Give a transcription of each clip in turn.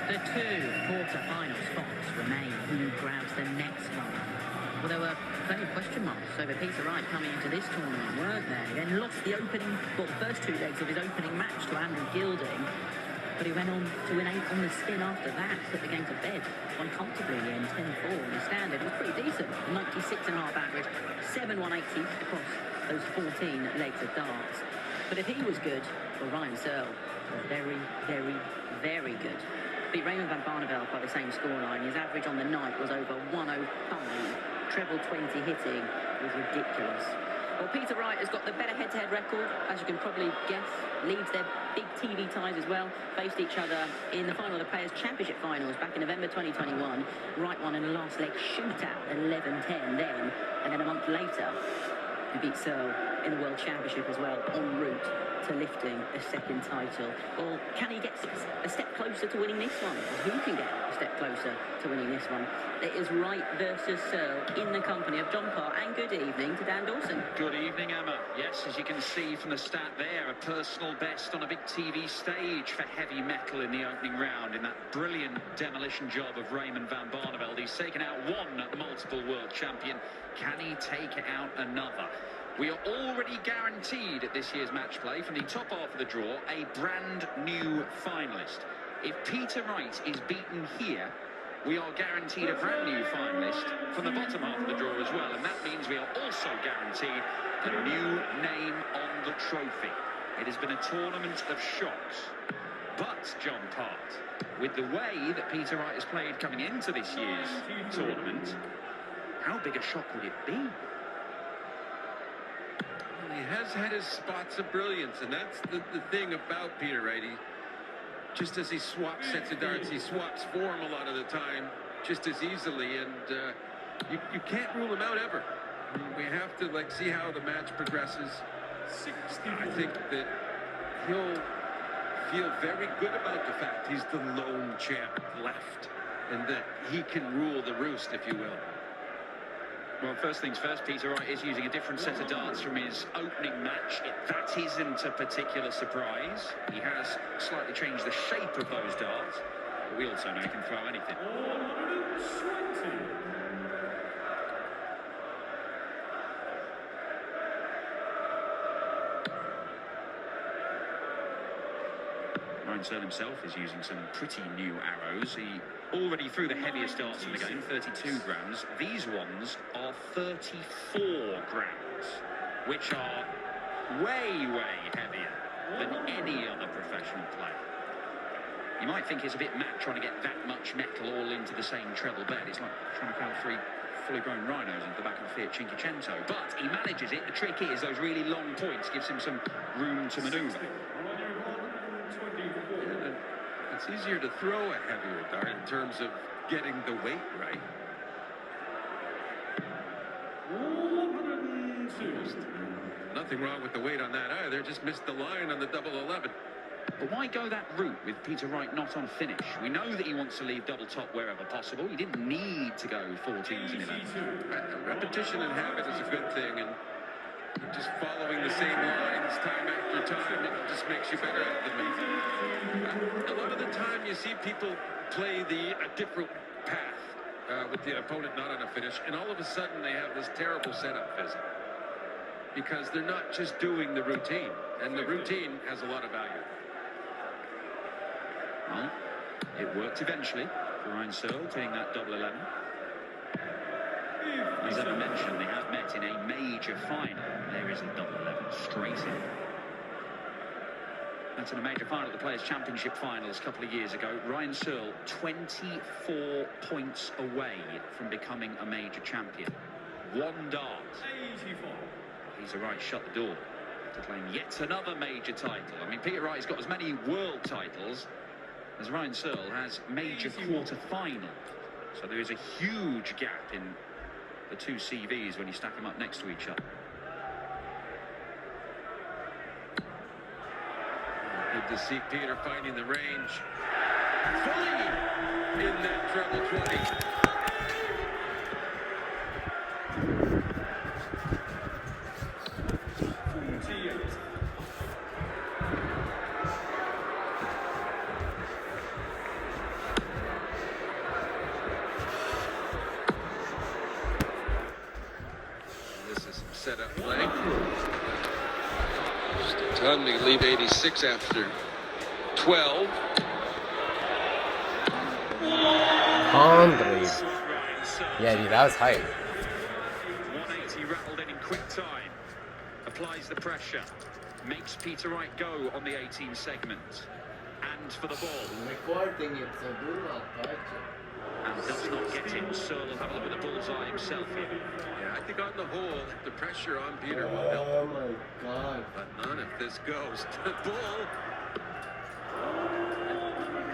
The two quarter-final spots remain. Who grabs the next one? Well, there were plenty of question marks over Peter Wright coming into this tournament, weren't there? He then lost the first two legs of his opening match to Andrew Gilding, but he went on to win 8 on the spin after that, put the game to bed, won comfortably in the end, 10-4 in the standard. It was pretty decent, 96.5 average, 7-180 across those 14 legs of darts. But if he was good, well, Ryan Searle was very, very, very good. Beat Raymond van Barneveld by the same scoreline. His average on the night was over 105. Treble 20 hitting was ridiculous. Well, Peter Wright has got the better head-to-head record, as you can probably guess. Leads their big TV ties as well. Faced each other in the final of the Players' Championship finals back in November 2021. Wright won in the last leg shootout, 11-10 then. And then a month later, he beat Searle in the World Championship as well, en route to lifting a second title. Well, can he get a step closer to winning this one? Who can get a step closer to winning this one? It is Wright versus Searle in the company of John Parr, and good evening to Dan Dawson. Good evening, Emma. Yes, as you can see from the stat there, a personal best on a big TV stage for heavy metal in the opening round in that brilliant demolition job of Raymond van Barneveld. He's taken out one multiple world champion. Can he take out another? We are already guaranteed at this year's match play from the top half of the draw a brand new finalist. If Peter Wright is beaten here, we are guaranteed a brand new finalist from the bottom half of the draw as well, and that means we are also guaranteed a new name on the trophy. It has been a tournament of shocks, but John Part, with the way that Peter Wright has played coming into this year's tournament, how big a shock would it be? He has had his spots of brilliance, and that's the thing about Peter Wright. Just as he swaps sets of darts, he swaps form a lot of the time just as easily, and you can't rule him out ever. We have to see how the match progresses. I think that he'll feel very good about the fact he's the lone champ left, and that he can rule the roost, if you will. Well, first things first, Peter Wright is using a different set of darts from his opening match. That isn't a particular surprise. He has slightly changed the shape of those darts, but we also know he can throw anything. Ryan Searle himself is using some pretty new arrows. He already threw the heaviest darts in the game, 32 grams. These ones are 34 grams, which are way, way heavier than any other professional player. You might think it's a bit mad trying to get that much metal all into the same treble bed. It's like trying to crowd 3 fully grown rhinos into the back of a Fiat Cinquecento. But he manages it. The trick is those really long points gives him some room to manoeuvre. It's easier to throw a heavier dart in terms of getting the weight right. Nothing wrong with the weight on that either. Just missed the line on the double 11. But why go that route with Peter Wright not on finish? We know that he wants to leave double top wherever possible. He didn't need to go 14s and 11s. Repetition and habit is a good thing, and just following the same lines time after time, it just makes you better at them. A lot of the time you see people play a different path with the opponent not on a finish, and all of a sudden they have this terrible setup visit because they're not just doing the routine, and the routine has a lot of value. Well, it worked eventually for Ryan Searle, taking that double 11. As Emma mentioned, they have met in a major final. There is a double 11 straight in. That's in a major final at the Players' Championship finals a couple of years ago. Ryan Searle, 24 points away from becoming a major champion. One dart. Peter Wright shut the door to claim yet another major title. I mean, Peter Wright's got as many world titles as Ryan Searle has major quarter-final. So there is a huge gap in the two CVs when you stack them up next to each other. Good to see Peter finding the range fully in that treble 20. Conley lead 86 after 12. 100. Yeah, dude, that was hype. 180 rattled in quick time. Applies the pressure. Makes Peter Wright go on the 18 segment. And for the ball. And does not get it. Searle will have a look at the bullseye himself here. Yeah, I think on the whole, the pressure on Peter will help. Oh my god. But none if this goes to the ball.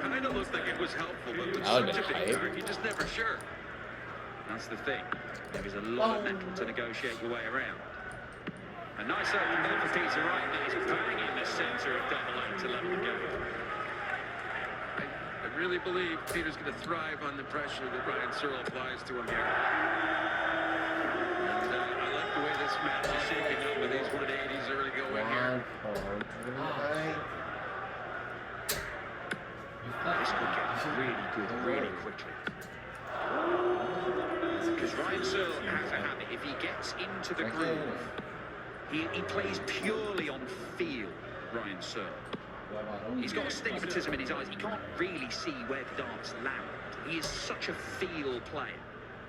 Kind of looked like it was helpful, but with such a big card, you're just never sure. That's the thing. There is a lot of metal to negotiate your way around. A nice open ball for Peter Wright. That is bang in the centre of double A to level the game. I really believe Peter's going to thrive on the pressure that Ryan Searle applies to him here. And I like the way this match is shaping up with these 180s early going here. This could get really good really quickly. Because Ryan Searle has a habit, if he gets into the groove, he plays purely on feel, Ryan Searle. He's got astigmatism in his eyes. He can't really see where the darts land. He is such a feel player.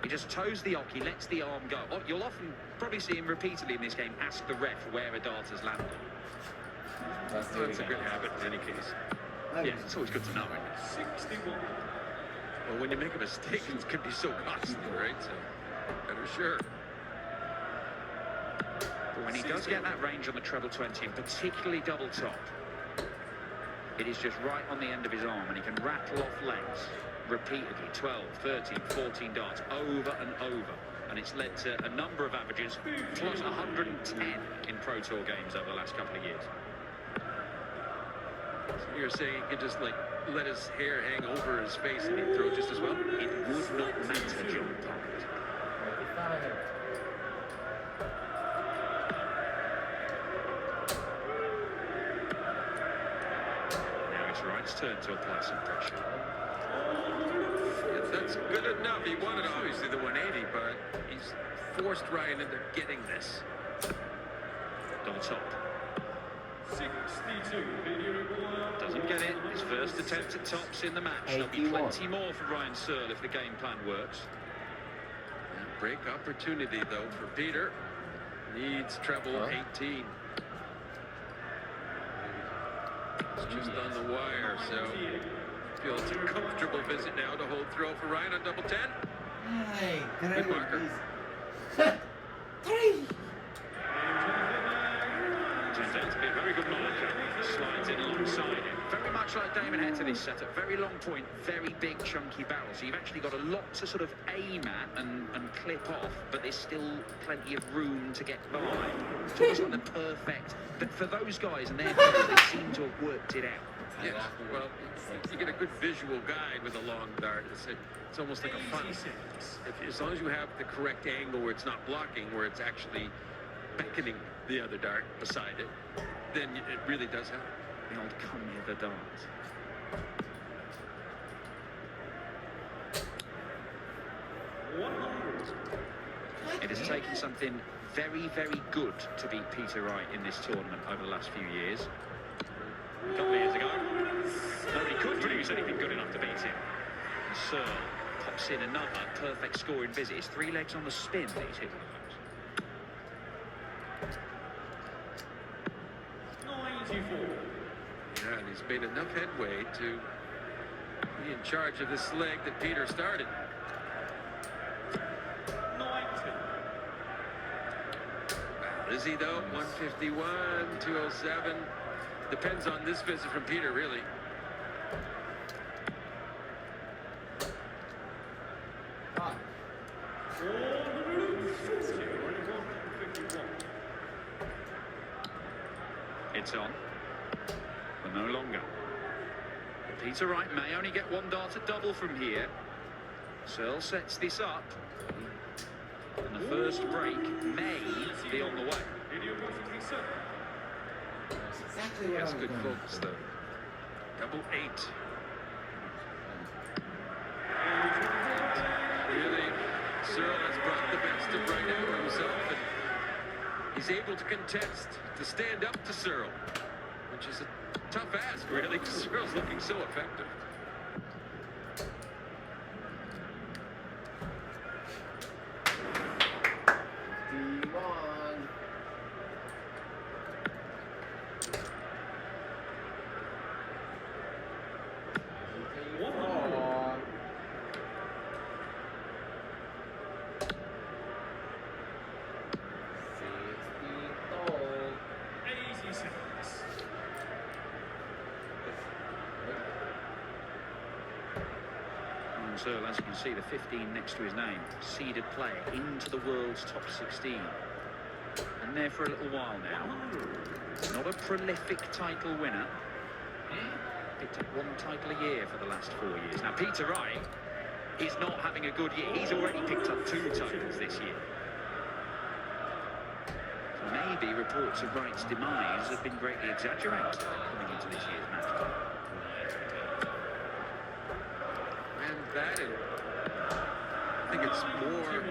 He just toes the hockey, lets the arm go. You'll often probably see him repeatedly in this game ask the ref where a dart has landed. That's a good habit in any case. Yeah, it's always good to know. 61. Well, when you make a mistake, it can be so costly, right? So, better sure. But when he does get that range on the treble 20, and particularly double top, it is just right on the end of his arm, and he can rattle off legs repeatedly, 12, 13, 14 darts, over and over. And it's led to a number of averages, plus 110 in Pro Tour games over the last couple of years. So you're saying he could just, like, let his hair hang over his face and he'd throw just as well? It would not matter, John Puckett. Now it's Wright's turn to apply some pressure. Yeah, that's good enough. He wanted obviously the 180, but he's forced Ryan into getting this. Double top. Doesn't get it. His first attempt at tops in the match. There'll be plenty more for Ryan Searle if the game plan works. And break opportunity, though, for Peter. Needs treble 18. It's just on the wire, so feels a comfortable visit now to hold throw for Ryan on double 10. Hey, good marker. 3. Turns out to be a very good marker. Slides in alongside it. Very much like Damon Hector, this setup. Very long point, very big chunky barrel. So you've actually got a lot to sort of aim at and clip off, but there's still plenty of room to get by. It's almost like the perfect, but for those guys and their players, they seem to have worked it out. Yes, well, you get a good visual guide with a long dart. It's almost like a funnel. As long as you have the correct angle where it's not blocking, where it's actually beckoning the other dart beside it, then it really does help. The old come near the dart. It has taken something very, very good to beat Peter Wright in this tournament over the last few years. A couple of years ago, nobody could produce anything good enough to beat him. And Searle pops in another perfect scoring visit. It's 3 legs on the spin that he's hit one of those. 94. Yeah, and he's made enough headway to be in charge of this leg that Peter started. 90. Is he though? 151, 207. Depends on this visit from Peter, really. It's on, but no longer. Peter Wright may only get 1 dart at double from here. Searle sets this up, and the first break may be on the way. That's good focus, though. Double 8. Really, Searle has brought the best of Wright out of himself, and he's able to contest, to stand up to Searle. which is a tough ask, really, because Searle's looking so effective. Searle, as you can see, the 15 next to his name, seeded player into the world's top 16. And there for a little while now. Not a prolific title winner. Picked up one title a year for the last 4 years. Now, Peter Wright is not having a good year. He's already picked up 2 titles this year. So maybe reports of Wright's demise have been greatly exaggerated coming into this year's match. That, and I think it's more, in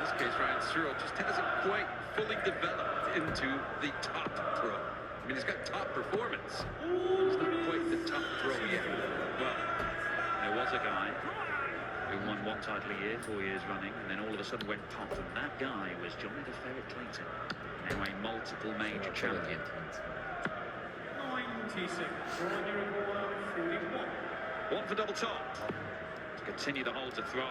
this case, Ryan Searle just hasn't quite fully developed into the top pro. I mean, he's got top performance. He's not quite the top pro yet. Well, there was a guy who won 1 title a year, 4 years running, and then all of a sudden went pop, and that guy was Johnny the Ferret Clayton, now a multiple major champion. 96, 41. One for double top. Continue the hold to throw.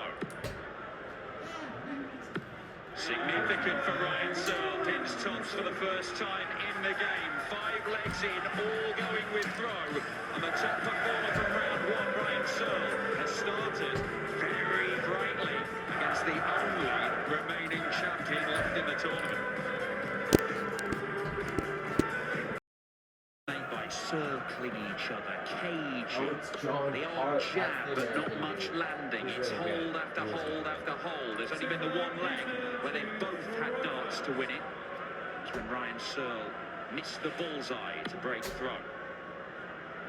Significant for Ryan Searle. Pins tops for the first time in the game. 5 legs in, all going with throw. And the top performer from round 1, Ryan Searle, has started very brightly against the only remaining champion left in the tournament. Circling each other, caging, the odd jab, but not much landing. It's hold after hold after hold. There's only been the 1 leg where they both had darts to win it. It's when Ryan Searle missed the bullseye to break throw.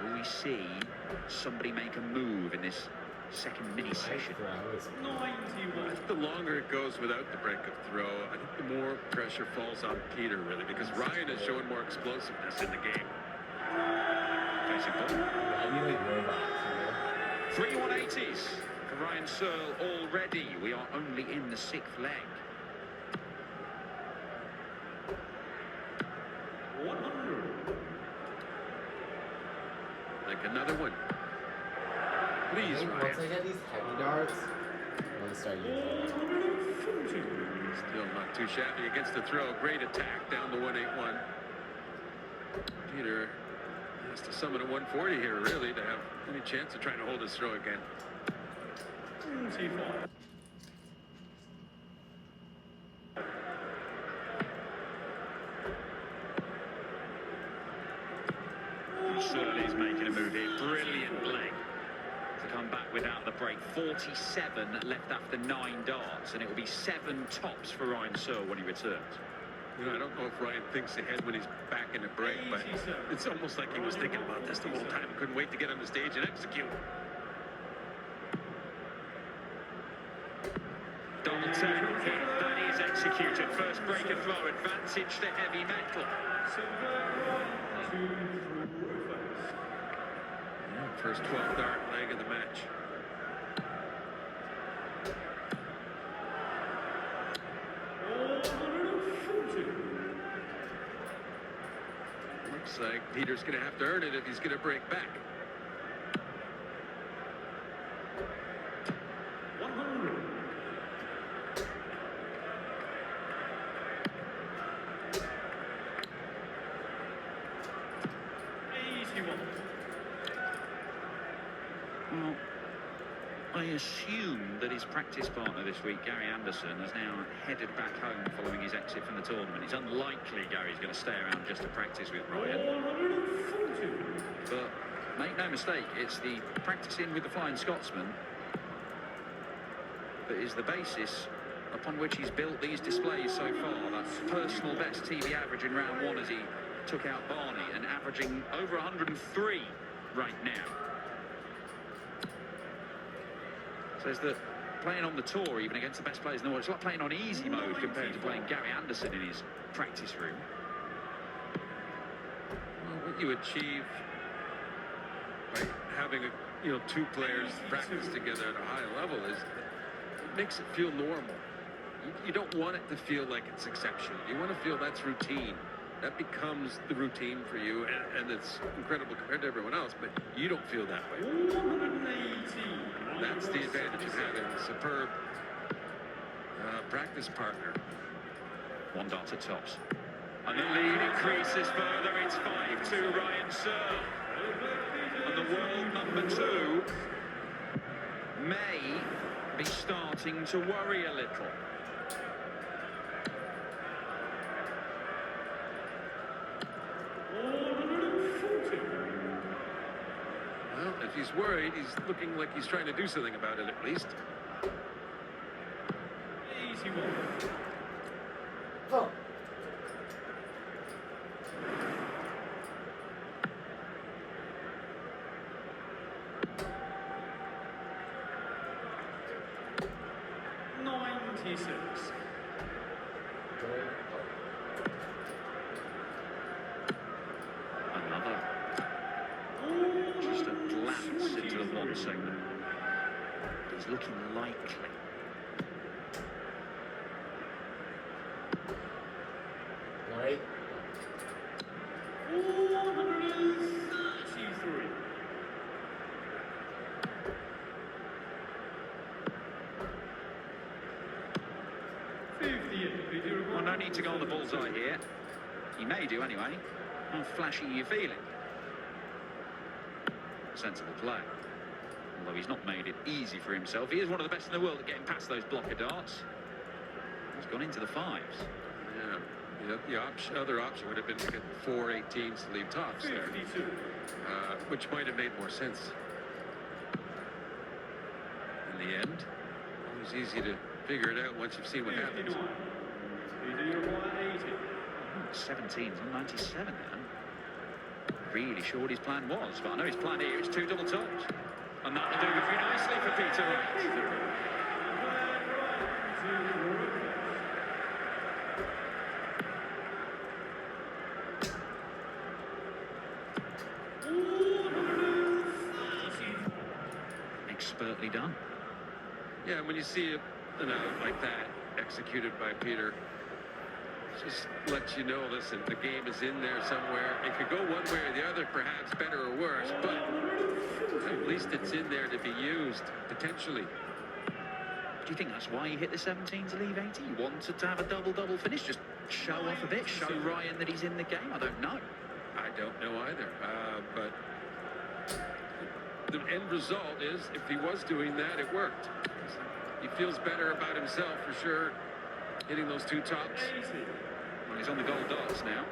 Will we see somebody make a move in this second mini session? I think the longer it goes without the break of throw, I think the more pressure falls on Peter, really, because Ryan is showing more explosiveness in the game. Facing ball. 3 180s for Ryan Searle already. We are only in the 6th leg. 100. Like another one. Please, Ryan. Once I get these heavy darts, I'm going to start using them. Still not too shabby against the throw. Great attack down the 181. Peter has to summon a 140 here, really, to have any chance of trying to hold his throw again. 45. Searle's making a move here. Brilliant leg to come back without the break. 47 left after 9 darts, and it will be 7 tops for Ryan Searle when he returns. You know, I don't know if Ryan thinks ahead when he's back in the break, but it's almost like he was thinking about this the whole time. Couldn't wait to get on the stage and execute. Double tap hit. That is executed. First break of throw. Advantage to heavy metal. Yeah, first 12 dart leg of the match. Looks like Peter's going to have to earn it if he's going to break back. 100. Well, I assume that his practice partner this week, Gary Anderson, has now headed back home following his exit from the tournament. It's unlikely Gary's going to stay around just to practice with Ryan. 140. But make no mistake, it's the practicing with the Flying Scotsman that is the basis upon which he's built these displays so far. That's personal best TV average in round 1 as he took out Barney, and averaging over 103 right now. Says that playing on the tour, even against the best players in the world, it's like playing on easy mode compared to playing Gary Anderson in his practice room. Well, what you achieve by having two players practice together at a high level is it makes it feel normal. You don't want it to feel like it's exceptional. You want to feel that's routine. That becomes the routine for you, and it's incredible compared to everyone else, but you don't feel that way. That's the advantage of having a superb practice partner. One dart at tops. And the lead increases further. It's 5-2 Ryan Searle. And the world number 2 may be starting to worry a little. Well, if he's worried, he's looking like he's trying to do something about it at least. Easy one. Oh. Another. Just a glance into the one segment. He's looking likely. Right. 433. Well, no need to go on the bullseye here. He may do anyway. How flashy are you feeling? Sensible play. Although he's not made it easy for himself. He is one of the best in the world at getting past those blocker darts. He's gone into the 5s. Yeah, the other option would have been to get 4 18s to leave tops there, which might have made more sense. In the end, always easy to figure it out once you've seen what happens. 17s on 97 then. Really sure what his plan was, but I know his plan here is 2 double tops. And that'll do very nicely for Peter Wright. Expertly done. Yeah, when you see an out like that executed by Peter, just lets you know, listen, the game is in there somewhere. It could go one way or the other, perhaps better or worse, but at least it's in there to be used, potentially. Do you think that's why he hit the 17 to leave 80? He wanted to have a double-double finish, just show off a bit, show Ryan that he's in the game? I don't know. I don't know either, but the end result is, if he was doing that, it worked. He feels better about himself, for sure, hitting those 2 tops. Well, he's on the gold darts now.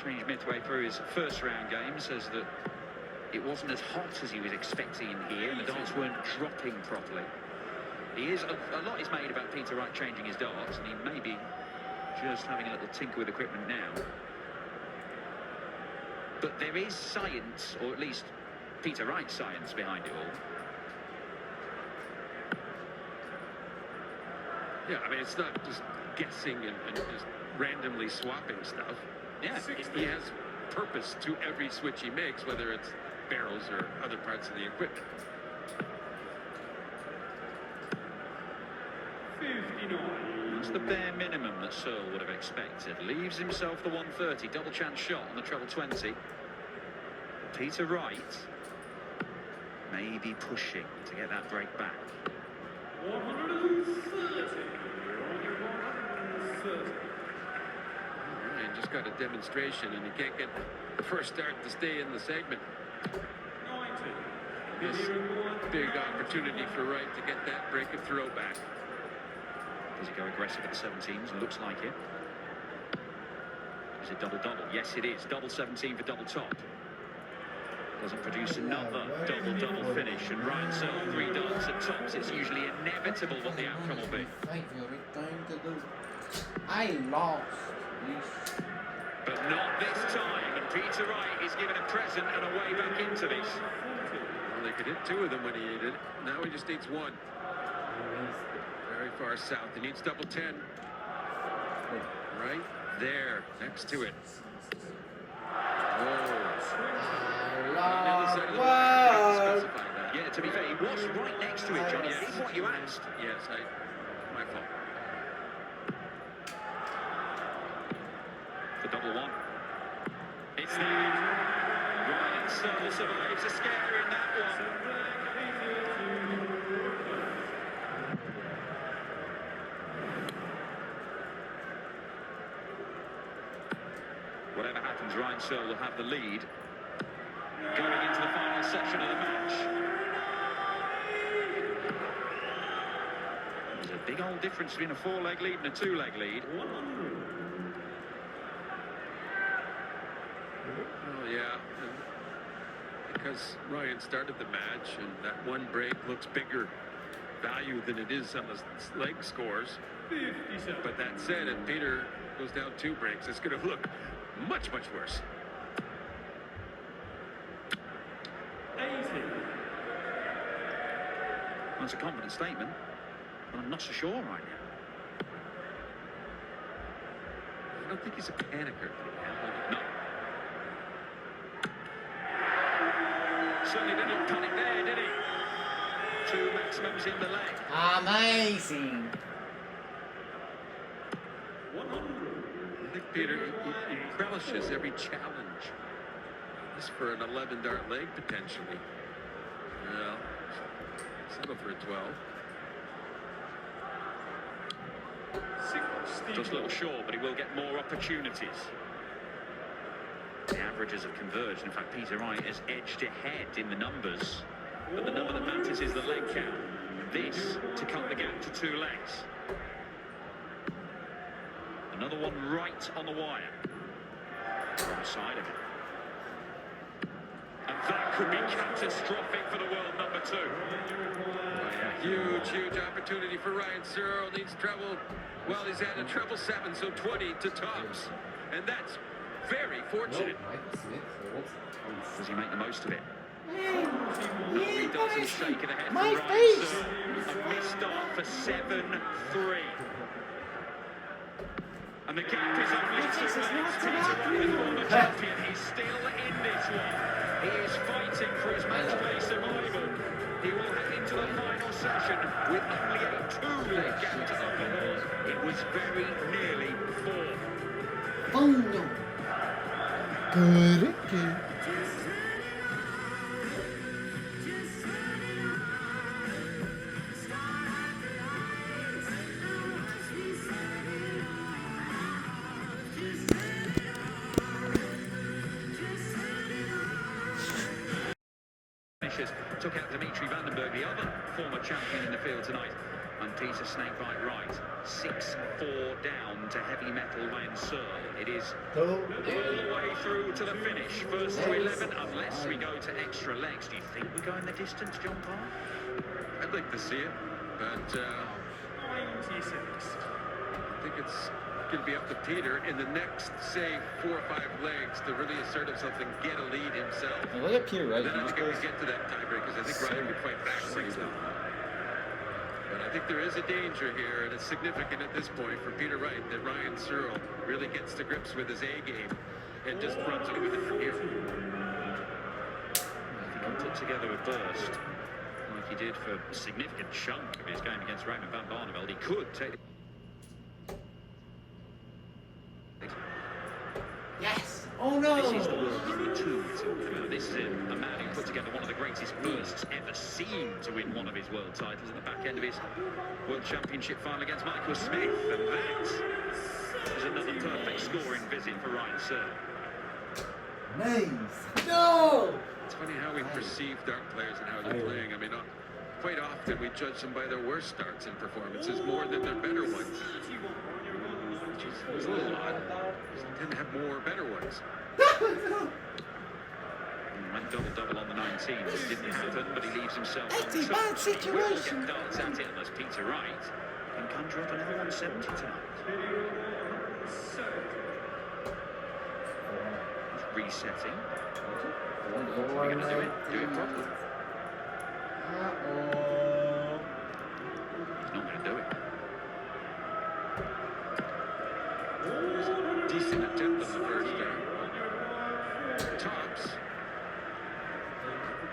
Changed midway through his first round game, says that it wasn't as hot as he was expecting in here, and the darts weren't dropping properly. He is a lot is made about Peter Wright changing his darts, and he may be just having a little tinker with equipment now. But there is science, or at least Peter Wright's science behind it all. Yeah, I mean, it's not just guessing and just randomly swapping stuff. Yeah, he has purpose to every switch he makes, whether it's barrels or other parts of the equipment. 59. That's the bare minimum that Searle would have expected. Leaves himself the 130, double chance shot on the treble 20. Peter Wright may be pushing to get that break back. 130. Ryan just got a demonstration, and he can't get the first start to stay in the segment. 90. This big opportunity for Wright to get that break and throw back. Does he go aggressive at the 17s? Looks like it. Is it double-double? Yes, it is. Double 17 for double top. Doesn't produce another double-double finish. And Ryan Searle 3 darts at tops. It's usually inevitable what the outcome will be. I lost. But not this time. And Peter Wright is given a present and a way back into this. Well, they could hit 2 of them when he hit it. Now he just needs 1. Very far south. He needs double 10. right there, next to it. Oh. On the other side of the line, specifying that. Yeah, to be fair, he was right next to it, Johnny. That is what you asked. Yes, my fault. The double one. It's there. Ryan Searle survives a scare in that one. Whatever happens, Ryan Searle will have the lead going into the final section of the match. There's a big old difference between a 4-leg lead and a 2-leg lead. Oh, yeah. Because Ryan started the match, and that one break looks bigger value than it is on the leg scores. But that said, if Peter goes down 2 breaks, it's going to look much, much worse. Well, it's a confident statement, but I'm not so sure right now. I don't think he's a panicker. No. Certainly didn't look panic there, did he? 2 maximums in the leg. Amazing. I think Peter, he relishes every challenge. This for an 11-dart leg, potentially. Well, settle for a 12. Just a little short, but he will get more opportunities. The averages have converged. In fact, Peter Wright has edged ahead in the numbers. But the number that matters is the leg count. This to cut the gap to 2 legs. Another one right on the wire. Wrong side of it. And that could be catastrophic for the world number 2. Huge, huge opportunity for Ryan Searle. Needs treble. Well, he's at a treble 7, so 20 to tops. And that's very fortunate. Does he make the most of it? No, he doesn't. Shaking ahead for My Ryan face. Searle. A missed start for 7-3. And the gap is only 2 legs. Peter Wright, the former champion, is still in this one. He is fighting for his matchplay survival. He will head into the final session with only a 2-leg gap to overhaul. It was very nearly 4. Oh no. Good. Took out Dimitri Vandenberg, the other former champion in the field tonight, and Peter Snakebite Wright. 6-4 down to heavy metal Ryan Searle. It is all the way through to the finish. First to 11, unless we go to extra legs. Do you think we're going the distance, John Paul? I'd like to see it, but I think it's going to be up to Peter in the next, say, 4 or 5 legs to really assert himself and get a lead himself. And look at Peter Wright. Then I think I could get to that tiebreak, because I think Ryan would fight back pretty well. But I think there is a danger here, and it's significant at this point for Peter Wright that Ryan Searle really gets to grips with his A game and just runs away with it from here. If he can put together a burst like he did for a significant chunk of his game against Raymond van Barneveld, he could take. Yes. Oh no. This is the world number 2 we're talking about. This is a man who put together one of the greatest bursts ever seen to win one of his world titles at the back end of his World Championship final against Michael Smith. And that is another perfect scoring visit for Ryan Searle. Nice. No. It's funny how we perceive dart players and how they're playing. I mean, quite often we judge them by their worst starts and performances more than their better ones. It was a little odd. He didn't have more better ones. Went double-double on the 19. It didn't happen, but he leaves himself on That's a top. bad He will situation. get darts at it unless Peter Wright can conjure up another 170 tonight. He's resetting. We're going to do it properly. He's not going to do it. first down. Tops.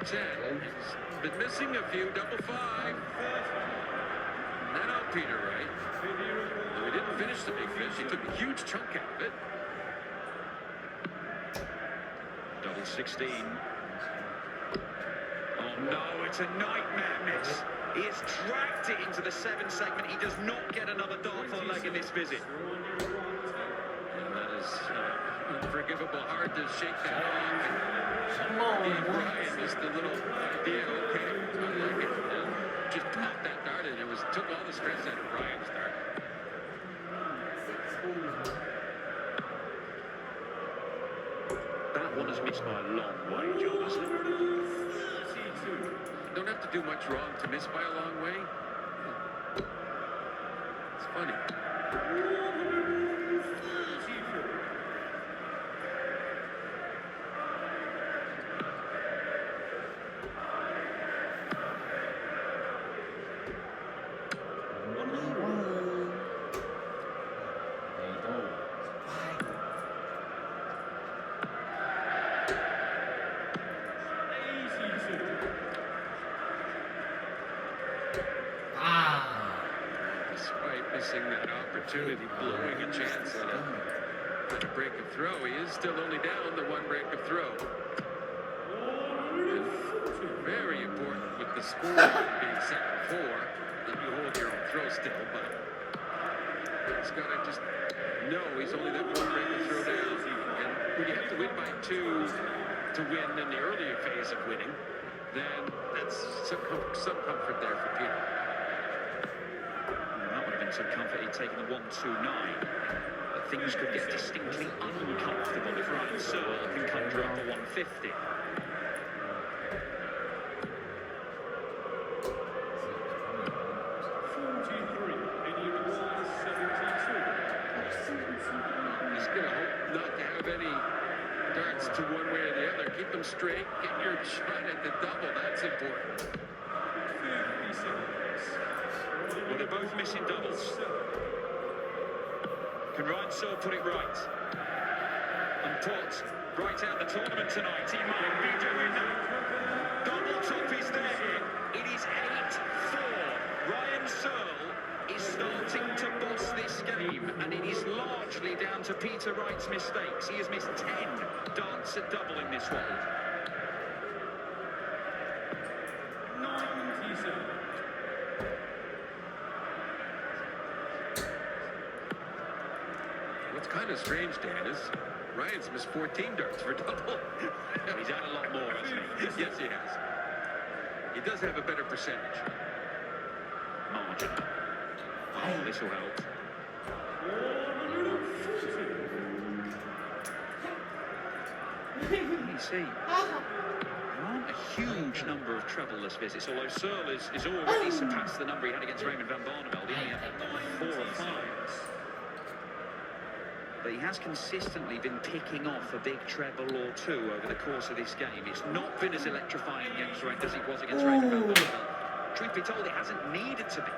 10. He's been missing a few. Double 5. Now Peter Wright. Though he didn't finish the big fish, he took a huge chunk out of it. Double 16. Oh no, it's a nightmare miss. He has dragged it into the 7 segment. He does not get another Dartford leg in this visit. And that is unforgivable. Hard to shake that off. Come on, Gave Ryan just a little idea, okay, I like it. And just popped that dart and it took all the stress out of Ryan's dart. That one has missed by a long way, John, hasn't it? Don't have to do much wrong to miss by a long way. It's funny. Despite missing that opportunity, blowing a chance at a break of throw, he is still only down the 1 break of throw. And very important with the score being 7-4 that you hold your own throw still, but he's got to just know he's only that 1 break of throw down. And when you have to win by 2 to win in the earlier phase of winning, then that's some comfort there for Peter. That would have been some comfort. He'd taken the 1-2-9. But things could get distinctly uncomfortable if Ryan Searle can conjure up a 150. He's going to hope not to have any darts to one way or the other. Keep them straight. Get your shot at the double. That's important. Well, they're both missing doubles. Can Ryan Searle put it right? And put right out the tournament tonight. He might be doing that. Double top is there. It is 8-4. Ryan Searle is starting to boss this game, and it is largely down to Peter Wright's mistakes. He has missed 10 darts at double in this one. 97. What's kind of strange, Dan, is Ryan's missed 14 darts for double. He's had a lot more, hasn't he? Yes, he has. He does have a better percentage. Margin. Oh, this will help. You see, there aren't a huge number of treble-less visits, although Searle is already surpassed the number he had against Raymond van Barneveld. He only had 4 or 5. But he has consistently been picking off a big treble or 2 over the course of this game. It's not been as electrifying against Raymond as it was against Raymond van Barneveld. Truth be told, it hasn't needed to be.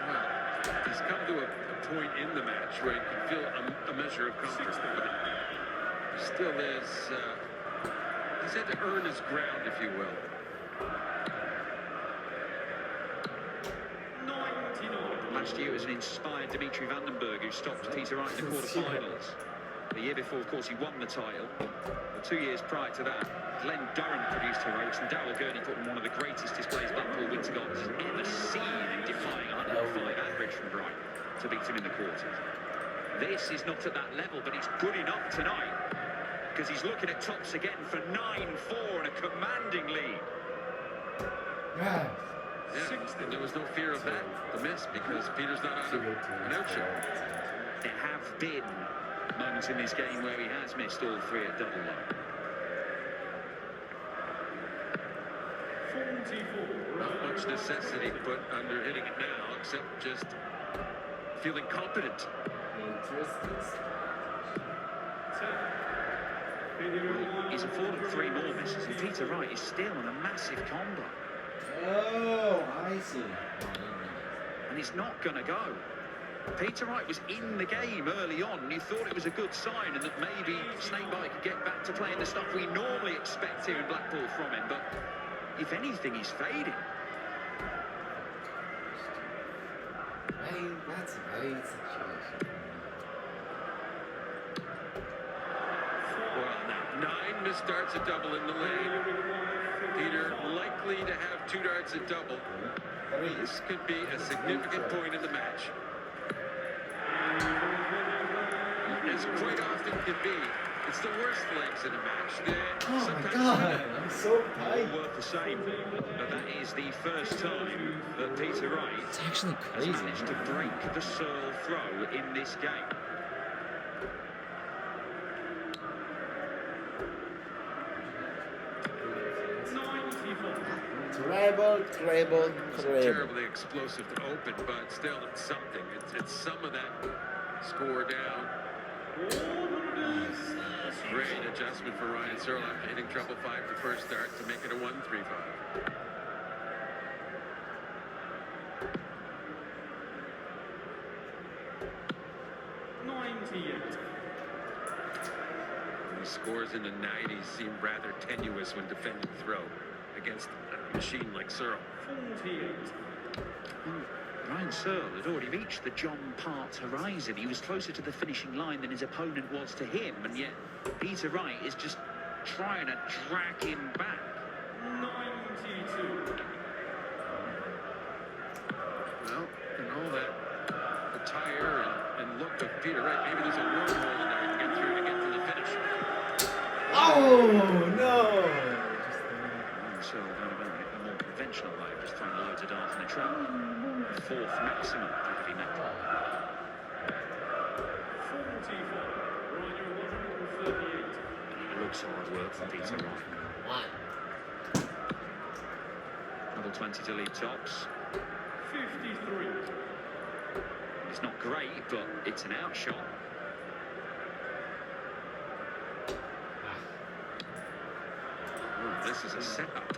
Well, he's come to a point in the match where he can feel a measure of comfort, but he still is, he's had to earn his ground, if you will. 99. Last year it was an inspired Dimitri Vandenberg who stopped Peter Wright in the quarterfinals. The year before, of course, he won the title. The 2 years prior to that, Glenn Durrant produced heroics, and Darrell Gurney put in one of the greatest displays Blackpool Winter Gardens has ever seen in defying 105 average from Wright to beat him in the quarters. This is not at that level, but it's good enough tonight because he's looking at tops again for 9-4 and a commanding lead. Yeah, and there was no fear of that, the miss, because Peter's not out of an outshow. There have been moments in this game where he has missed all 3 at double line. 44. Not much necessity put under hitting it now, except just feeling confident. He's afforded 3 more misses, and Peter Wright is still on a massive combo. Oh, I see. And it's not going to go. Peter Wright was in the game early on, and you thought it was a good sign, and that maybe Snakebite could get back to playing the stuff we normally expect here in Blackpool from him, but if anything, he's fading. Hey, that's a great situation. Well, now 9 missed darts at double in the lane. Peter likely to have 2 darts at double. This could be a significant point in the match. As quite often can be, it's the worst legs in a match. Oh my god, I'm so tight. All worth the same, but that is the first time that Peter Wright It's actually has crazy. managed to break the Searle throw in this game. Treble, treble, It's treble. terribly explosive to open, but still, it's something. It's some of that score down. Great adjustment for Ryan Searle after hitting treble 5 the first start to make it a 1-3-5. The scores in the 90s seem rather tenuous when defending throw against a machine like Searle. Ryan Searle had already reached the John Part horizon. He was closer to the finishing line than his opponent was to him, and yet Peter Wright is just trying to drag him back. 92. Well, and all that attire and look of Peter Wright, maybe there's a wormhole in there you can get through to get to the finish. Oh no! Ryan Searle going about it a more conventional way, just throwing loads of darts in the trap. 4th maximum for heavy metal. 44. Ryder 138. It looks hard work from Peter Wright. One. Double 20 to lead tops. 53. It's not great, but it's an out shot. Oh, this is a setup.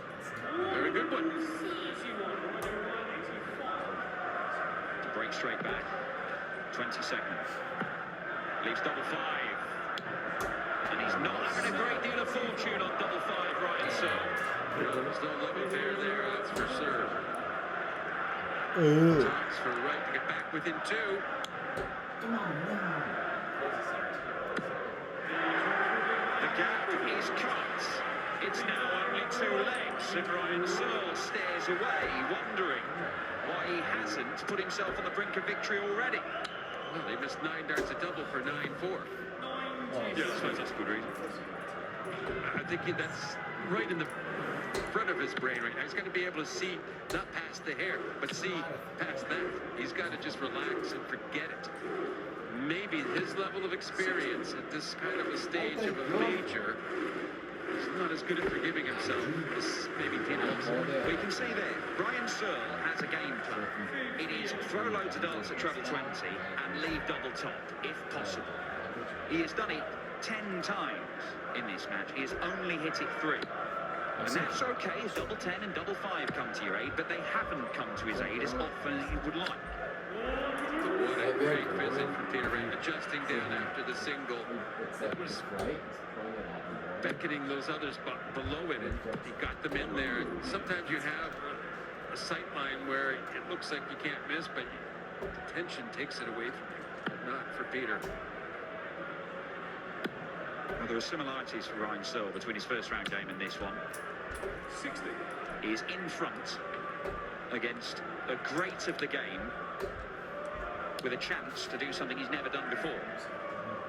Very good one. 31. Ryder 185. To break straight back. 20 seconds. Leaves double 5. And he's not having a great deal of fortune on double 5, Ryan Searle. There's no love affair there, that's for sure. Ooh. Talks for Wright to get back within 2. Come on, no. The gap is cut. It's now only 2 legs, and Ryan Searle stares away, wondering why he hasn't put himself on the brink of victory already. Well, he missed 9 darts at double for 9-4. Yeah, I suppose that's a good reason. I think that's right in the front of his brain right now. He's got to be able to see, not past the hair, but see past that. He's got to just relax and forget it. Maybe his level of experience at this kind of a stage of a major is not as good at forgiving himself as maybe Peter is. But you can see there, Ryan Searle has a game plan. It is throw loads of darts at treble 20 and leave double top, if possible. He has done it 10 times in this match. He has only hit it 3. And that's okay if double 10 and double 5 come to your aid, but they haven't come to his aid as often as he would like. What a great visit from Peter Wright, adjusting down after the single. That was beckoning those others below it, and he got them in there. And sometimes you have a sight line where it looks like you can't miss, but the tension takes it away from you. But not for Peter. Well, there are similarities for Ryan Searle between his first round game and this one. 60. He is in front against a great of the game with a chance to do something he's never done before.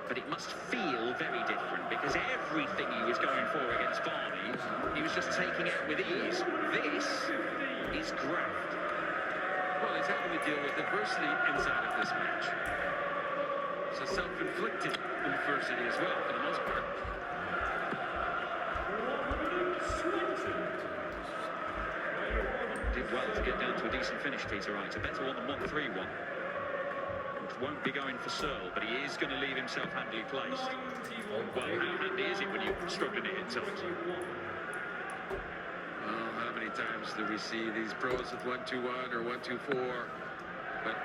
But it must feel very different because everything he was going for against Barney, he was just taking out with ease. This is graft. Well, he's having to deal with adversity inside of this match. It's a self-inflicted adversity as well, for the most part. 120. Did well to get down to a decent finish, Peter Wright. A better one than 1-3-1. Which won't be going for Searle, but he is going to leave himself handily placed. Well, how handy is it when you're struggling to hit times? Well, how many times do we see these pros with 1-2-1 or 1-2-4? But,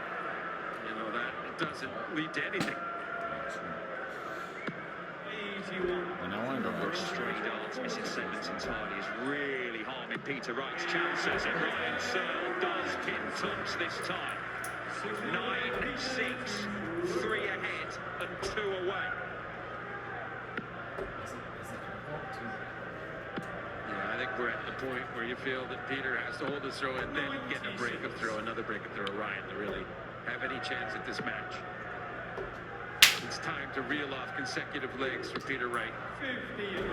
you know, that doesn't lead to anything. 81. And I wanted to Number of stray darts missing segments entirely is really harming Peter Wright's chances. And Ryan Searle does pin tops this time. 9-6, 3 ahead and 2 away. Yeah, I think we're at the point where you feel that Peter has to hold his throw and then get a break of throw, another break of throw, Ryan, to really have any chance at this match. It's time to reel off consecutive legs for Peter Wright. 58.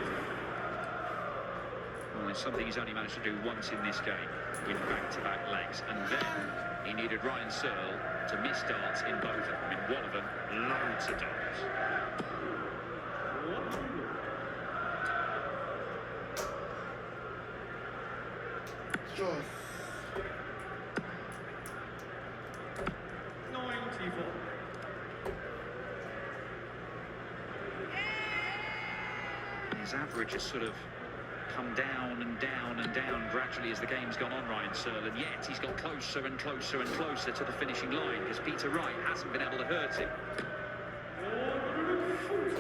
Well, it's something he's only managed to do once in this game, with back-to-back legs. And then he needed Ryan Searle to miss darts in both of them. In one of them, loads of darts. Sure. 94. His average has sort of come down and down and down gradually as the game's gone on, Ryan Searle, and yet he's got closer and closer and closer to the finishing line because Peter Wright hasn't been able to hurt him.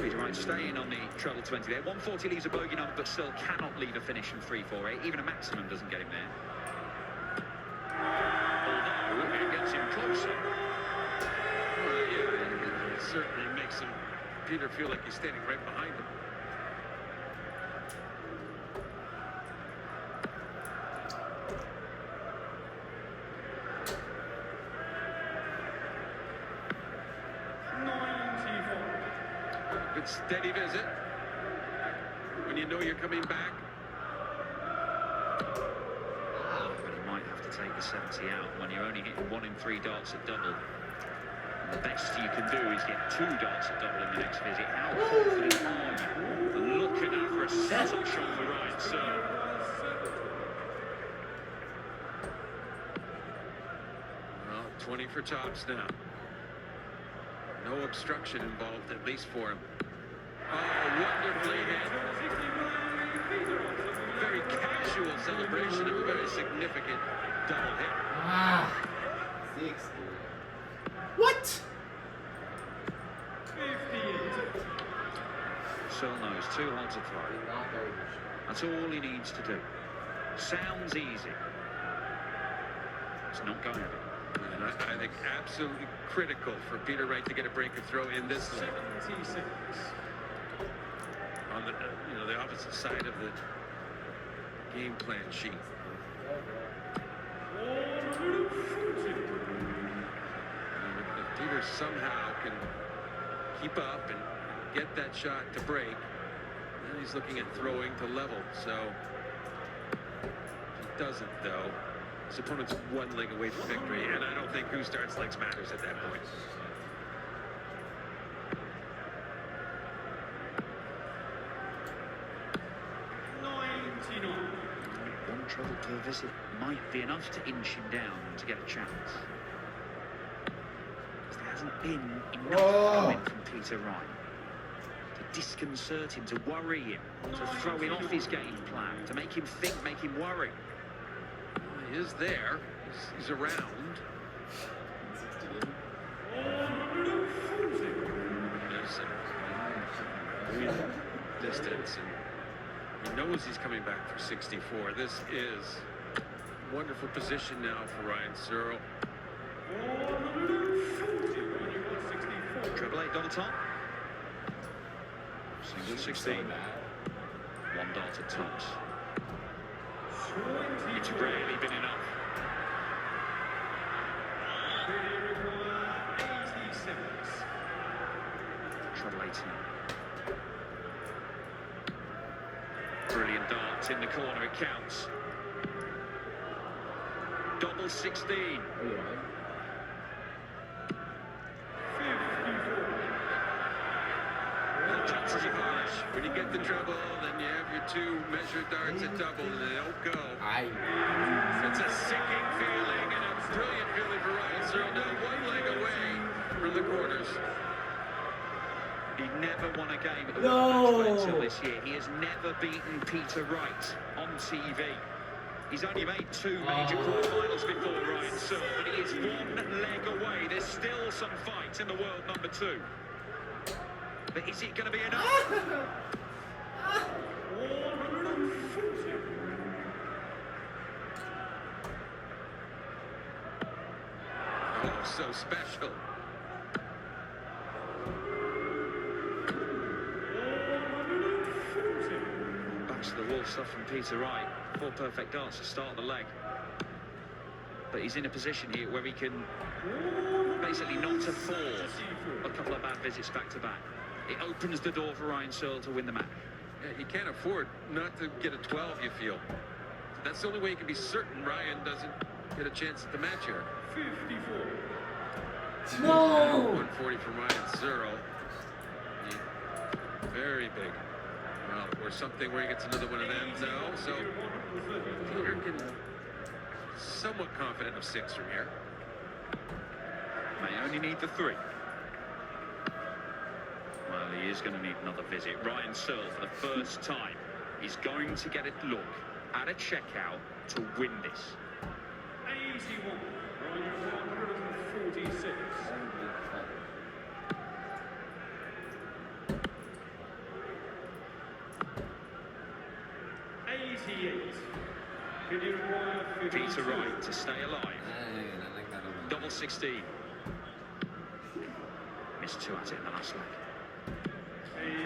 Peter Wright staying on the treble 20 there. 140 leaves a bogey number, but still cannot leave a finish from 3-4-8. Even a maximum doesn't get him there. Although it gets him closer. Well, yeah, it certainly makes Peter feel like he's standing right behind him. Good steady visit. When you know you're coming back. But he might have to take the 70 out when you're only hitting 1 in 3 darts at double. And the best you can do is get 2 darts at double in the next visit. How confident are you? And looking out for a subtle shot for Ryan Searle. Well, 20 for tops now. No obstruction involved, at least for him. Oh, wonderfully hit. Very casual celebration of a very significant double hit. Ah, 60. What? 58. Searle knows 2 holes to throw. That's all he needs to do. Sounds easy. It's not going to be. And I think absolutely critical for Peter Wright to get a break of throw in this leg. 76. On the the opposite side of the game plan sheet. 140. If Peter somehow can keep up and get that shot to break, then he's looking at throwing to level. So if he doesn't, though, his opponent's 1 leg away from victory, and I don't think who starts legs matters at that point. One trouble per visit might be enough to inch him down to get a chance. Because there hasn't been enough coming from Peter Wright to disconcert him, to worry him, to throw him off his game plan, to make him think, make him worry. He is there. He's around. There's a distance, and he knows he's coming back for 64. This is wonderful position now for Ryan Searle. 888 double top. Single 16. 1 dart at tops. It's rarely been enough. 86. Treble 18. Brilliant darts in the corner, it counts. Double 16. Well, chances are harsh. When you get the treble, then you have your 2 measured darts at double, and they don't go. It's a sicking feeling and a brilliant feeling for Ryan Searle. Now 1 leg away from the quarters. He never won a game at the World Matchplay until this year. He has never beaten Peter Wright on TV. He's only made 2 major quarterfinals before, Ryan Searle, but he is 1 leg away. There's still some fight in the world number 2. But is it going to be enough? 140. Oh, so special. 140. Back to the wall stuff from Peter Wright. 4 perfect darts to start the leg. But he's in a position here where he can basically not afford a couple of bad visits back to back. It opens the door for Ryan Searle to win the match. Yeah, you can't afford not to get a 12, you feel. That's the only way you can be certain Ryan doesn't get a chance at the match here. 54. No! 140 from Ryan Searle. Very big. Well, or something where he gets another one of them. No, so Peter can somewhat confident of 6 from here. May only need the 3. Well, he is going to need another visit. Ryan Searle, for the first time, is going to get a look at a checkout to win this. 81. Ryan 146. 88. Peter Wright to stay alive. Ay, like that one. Double 16. Missed 2 at it in the last leg.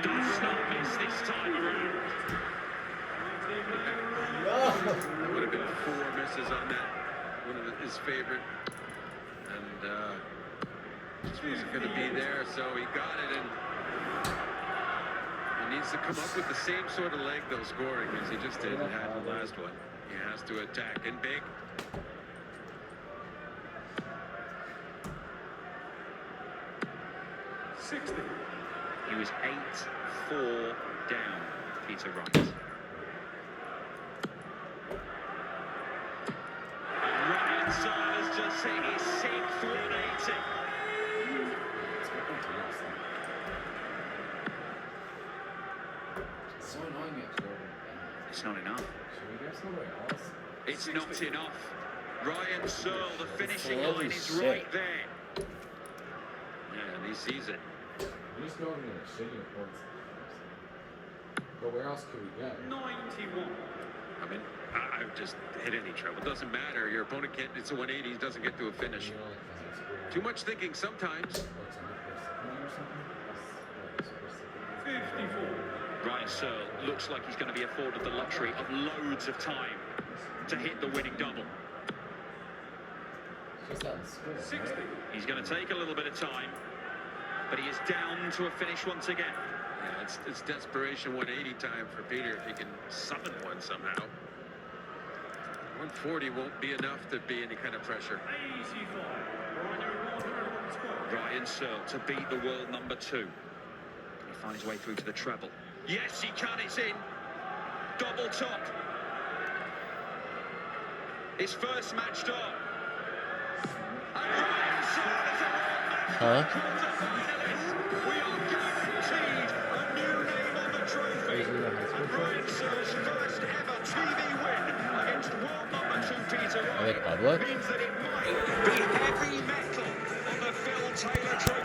Does not miss this time around. That would have been 4 misses on that. One of his favorite. And just wasn't going to be there, so he got it. And he needs to come up with the same sort of leg, though, scoring, as he just did and had the last one. He has to attack in big. He was 8-4 down, Peter Wright. And Ryan Searle has just hit his 6th 180. It's so annoying me actually. It's not enough. Should we go somewhere else? It's not enough. Ryan Searle, the finishing Holy line is shit. right there. Yeah, and he sees it. We just go over to the shitty points. But where else could we go? 91. I mean, I've just hit any trouble. It doesn't matter. Your opponent can't, it's a 180, he doesn't get to a finish. You know, like, Too much thinking sometimes. 54. Ryan Searle looks like he's going to be afforded the luxury of loads of time to hit the winning double. Just that score, 60. right? He's going to take a little bit of time, but he is down to a finish once again. Yeah, it's desperation 180 time for Peter if he can summon one somehow. 140 won't be enough to be any kind of pressure. 85. Ryan 112. Ryan Searle to beat the world number 2. Can he find his way through to the treble? Yes, he can. It's in. Double top. His first match start. And Ryan Searle is a world quarterfinalist. We are guaranteed a new name on the trophy. And Ryan Searle's first ever TV win against world number 2 Peter Are they Wright public? means that it might be heavy metal on the Phil Taylor Trophy.